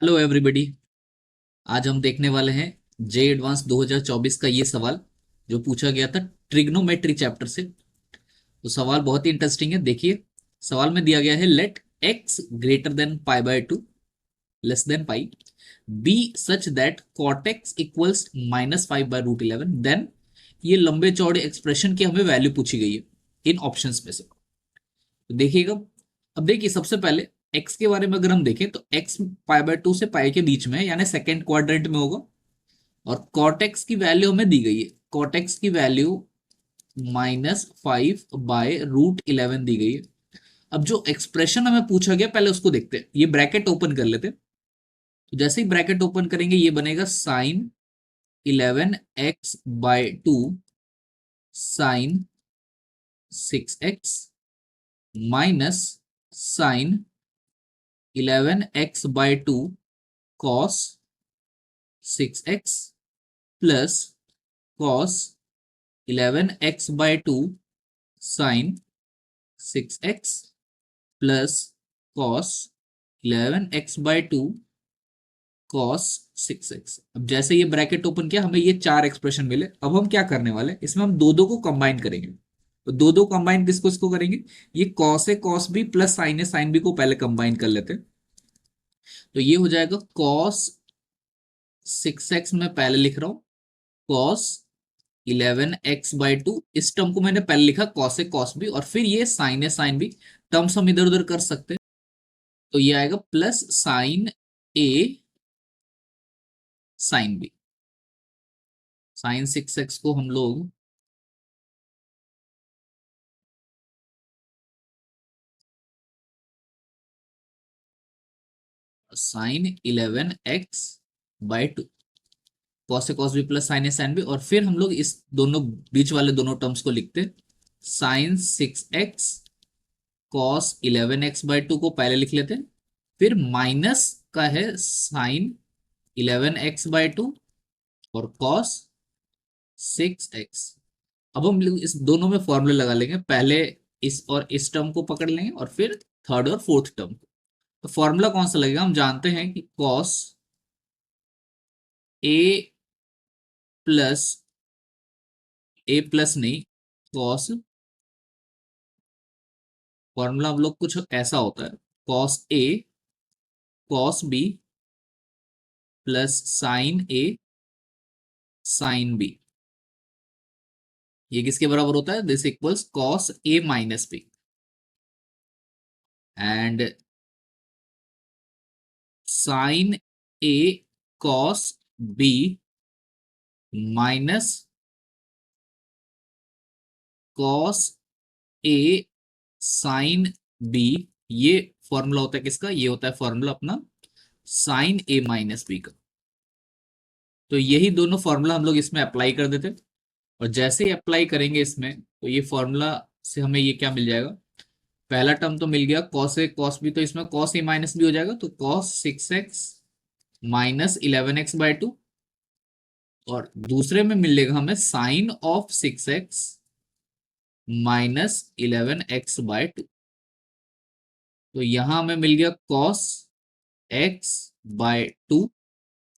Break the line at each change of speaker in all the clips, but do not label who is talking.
Hello everybody. आज हम देखने वाले हैं जे एडवांस 2024 का ये सवाल जो पूछा गया था ट्रिग्नोमेट्री चैप्टर से। तो सवाल बहुत ही इंटरेस्टिंग है। देखिए, सवाल में दिया गया है let x greater than pi by two less than pi be such that cot x equals -5/√11। Then ये लंबे चौड़े एक्सप्रेशन की हमें वैल्यू पूछी गई है इन ऑप्शंस में से। तो देखिएगा, अब देखिए सबसे पहले एक्स के बारे में अगर हम देखें तो एक्स पाई बाय टू से पाई के बीच में है, यानी सेकेंड क्वाड्रेंट में होगा। और कॉटेक्स की वैल्यू हमें दी गई है, कॉटेक्स की वैल्यू -5/√11 दी गई है। अब जो एक्सप्रेशन हमें पूछा गया पहले उसको देखते हैं। ये ब्रैकेट ओपन कर लेते हैं। तो जैसे ही ब्रैकेट ओपन करेंगे ये बनेगा sin 11x/2 sin 6x minus sin 11x/2 cos 6x plus cos 11x/2 sin 6x plus cos 11x/2 cos 6x। अब जैसे ये ब्रैकेट ओपन किया हमें ये चार एक्सप्रेशन मिले। अब हम क्या करने वाले हैं, इसमें हम दो दो को कंबाइन करेंगे। तो दो दो कंबाइन किसको इसको करेंगे, ये कॉस है कॉस बी प्लस साइन है साइन बी को पहले कंबाइन कर लेते हैं। तो ये हो जाएगा cos 6x में पहले लिख रहा हूं cos 11x/2। इस टर्म को मैंने पहले लिखा कॉस ए कॉस बी और फिर ये साइन ए साइन बी। टर्म्स हम इधर उधर कर सकते हैं। तो ये आएगा प्लस साइन ए साइन बी। sin 6x को हम लोग sin 11x/2 cos A cos B plus sign A sine B और फिर हम लोग इस दोनों बीच वाले दोनों टर्म्स को लिखते हैं। sin 6x cos 11x/2 को पहले लिख लेते हैं। फिर माइनस का है sin 11x/2 और cos 6x। अब हम लोग इस दोनों में फॉर्मूले लगा लेंगे। पहले इस और इस टर्म को पकड़ लेंगे और फिर थर्ड और फोर्थ टर्म को। तो फॉर्मूला कौन सा लगेगा, हम जानते हैं कि कॉस ए प्लस नहीं कॉस, फॉर्मूला हम लोग कुछ ऐसा होता है cos A cos B plus sin A sin B। ये किसके बराबर होता है, this equals cos A - B and sin A cos B minus cos A sin B। ये फॉर्मूला होता है किसका, ये होता है फॉर्मूला अपना sin A - B का। तो यही दोनों फॉर्मूला हम लोग इसमें अप्लाई कर देते हैं। और जैसे ही अप्लाई करेंगे इसमें तो ये फॉर्मूला से हमें ये क्या मिल जाएगा, पहला टर्म तो मिल गया कॉस ए कॉस बी, तो इसमें कॉस A - B हो जाएगा। तो cos 6x -11x/2 और दूसरे में मिलेगा हमें साइन ऑफ 6x -11x/2। तो यहां हमें मिल गया cos x/2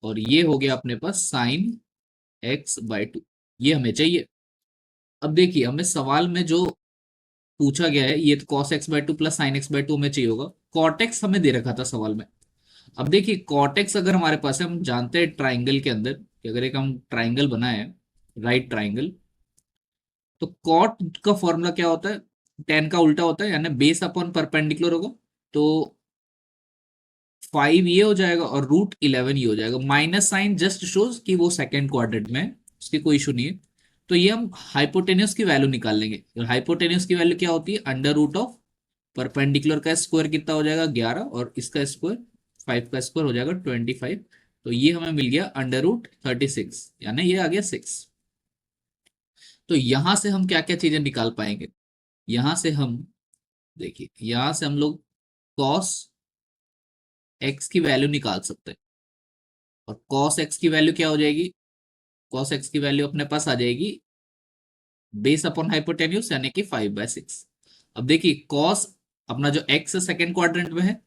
और ये हो गया अपने पास sin x/2। ये हमें चाहिए। अब देखिए हमें सवाल में जो पूछा गया है ये तो cos x/2 plus sin x/2 हमें चाहिए होगा। कॉटेक्स हमें दे रखा था सवाल में। अब देखिए कॉटेक्स अगर हमारे पास है, हम जानते हैं ट्राइंगल के अंदर कि अगर एक हम ट्राइंगल बनाए राइट ट्राइंगल, तो कॉट का फॉर्मूला क्या होता है, टेन का उल्टा होता है, यानी बेस अपॉन परपेंडिकुलर होगा। तो 5 ये हो जाएगा और √11 ये हो जाएगा। माइनस साइन जस्ट शोज कि वो सेकेंड क्वाड्रेंट में है, उसकी कोई इशू नहीं है। तो ये हम हाइपोटेन्यूस की वैल्यू निकाल लेंगे। हाइपोटेन्यूस की वैल्यू क्या होती है, अंडर रूट ऑफ परपेंडिकुलर का स्क्वायर कितना हो जाएगा 11 और इसका स्क्वायर 5 का स्क्वायर हो जाएगा 25। तो ये हमें मिल गया अंडर रूट 36, यानी ये आ गया 6। तो यहां से हम क्या क्या चीजें निकाल पाएंगे, यहां से हम देखिए यहां से हम लोग कॉस एक्स की वैल्यू निकाल सकते हैं। और कॉस एक्स की वैल्यू क्या हो जाएगी, कॉस एक्स की वैल्यू अपने पास आ जाएगी बेस अपॉन हाइपोटेन्यूस यानी कि 5/6। अब देखिए कॉस अपना जो एक्स सेकेंड क्वाड्रेंट में है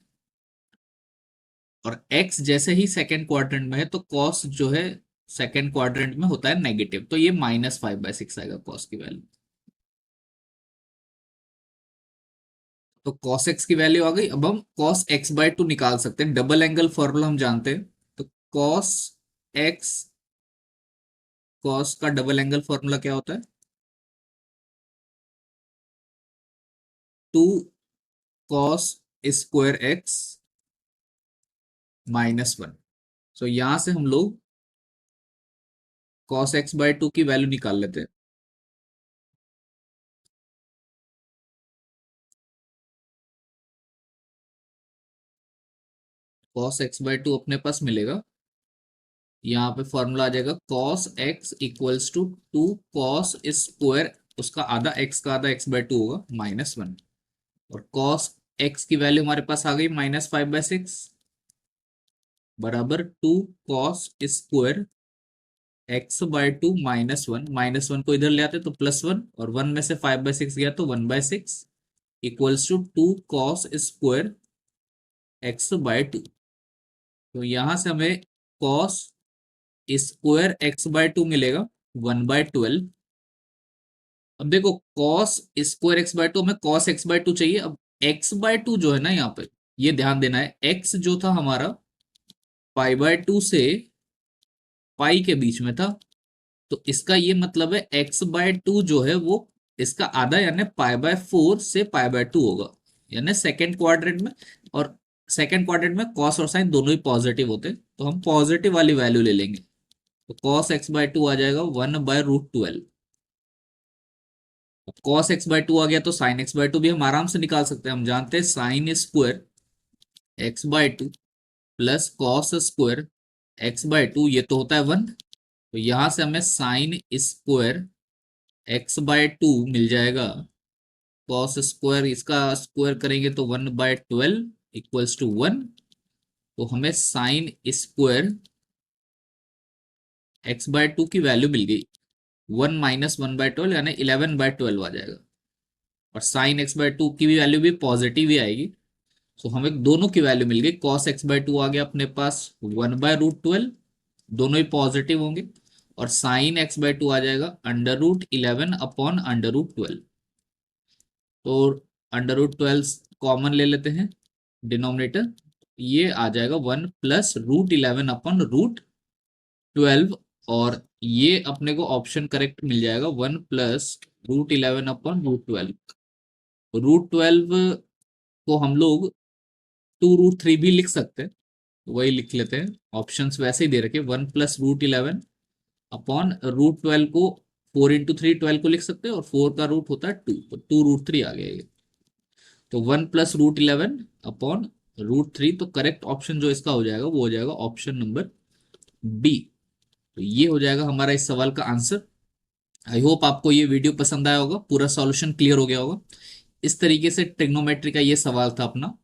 और एक्स जैसे ही सेकेंड क्वाड्रेंट में है तो कॉस जो है सेकेंड क्वाड्रेंट में होता है नेगेटिव, तो ये -5/6 आएगा कॉस की वैल्यू। तो कॉस एक्स की वैल्यू आ गई। अब हम कॉस x/2 निकाल सकते हैं, डबल एंगल फॉर्मूला हम जानते हैं। तो कॉस एक्स, कॉस का डबल एंगल फॉर्मूला क्या होता है? 2 cos² x -1। सो यहां से हम लोग cos x/2 की वैल्यू निकाल लेते हैं। cos x/2 अपने पास मिलेगा, यहाँ पे फॉर्मूला आ जाएगा cos x equals to 2 cos², उसका आधा x का आधा x/2 होगा -1। और cos x की वैल्यू हमारे पास आ गई -5/6 बराबर 2 cos² x/2 -1। -1 को इधर ले आते तो +1, और 1 में से 5/6 गया तो 1/6 इक्वल्स टू 2 cos² x/2। तो यहां से हमें cos² x/2 मिलेगा 1/12। अब देखो cos²x/2 हमें cos x/2 चाहिए। अब x/2 जो है ना यहाँ पे, ये ध्यान देना है, x जो था हमारा π/2 से पाई के बीच में था। तो इसका ये मतलब है x/2 जो है वो इसका आधा यानी π/4 से π/2 होगा, यानी सेकेंड क्वाड्रेंट में। और सेकेंड क्वाड्रेंट में कॉस और साइन दोनों ही पॉजिटिव होते हैं, तो हम पॉजिटिव वाली वैल्यू ले लेंगे। तो cos x/2 आ जाएगा 1/√12। अब cos x/2 आ गया तो sin x/2 भी हम आराम से निकाल सकते हैं। हम जानते हैं sin² x/2 plus cos² x/2 ये तो होता है 1। तो यहां से हमें sin² x/2 मिल जाएगा। cos² इसका स्क्वायर करेंगे तो 1/12 इक्वल्स टू 1। तो हमें sin² x/2 की वैल्यू मिल गई 1 - 1/12 यानी 11/12 आ जाएगा। और sin x/2 की भी वैल्यू भी पॉजिटिव ही आएगी। तो हमें दोनों की वैल्यू मिल गई। cos x/2 आ गया अपने पास 1/√12, दोनों ही पॉजिटिव होंगे। और sin x/2 आ जाएगा √11/√12। तो √12 कॉमन ले लेते हैं डिनोमिनेटर, ये आ जाएगा 1 + √11/√12। और ये अपने को ऑप्शन करेक्ट मिल जाएगा 1 + √11/√12। √12 को हम लोग 2√3 भी लिख सकते हैं, वही लिख लेते हैं। ऑप्शंस वैसे ही दे रखे, 1 + √11/√12 को 4 × 3 12 को लिख सकते हैं, और 4 का रूट होता है 2, तो 2√3 आ गया ये। तो 1 + √11/√3, तो करेक्ट ऑप्शन जो इसका हो जाएगा वो हो जाएगा ऑप्शन नंबर बी। तो ये हो जाएगा हमारा इस सवाल का आंसर। आई होप आपको ये वीडियो पसंद आया होगा, पूरा सॉल्यूशन क्लियर हो गया होगा। इस तरीके से ट्रिग्नोमेट्री का ये सवाल था अपना।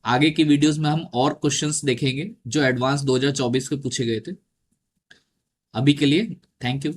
आगे की वीडियोस में हम और क्वेश्चंस देखेंगे जो एडवांस 2024 के पूछे गए थे। अभी के लिए थैंक यू।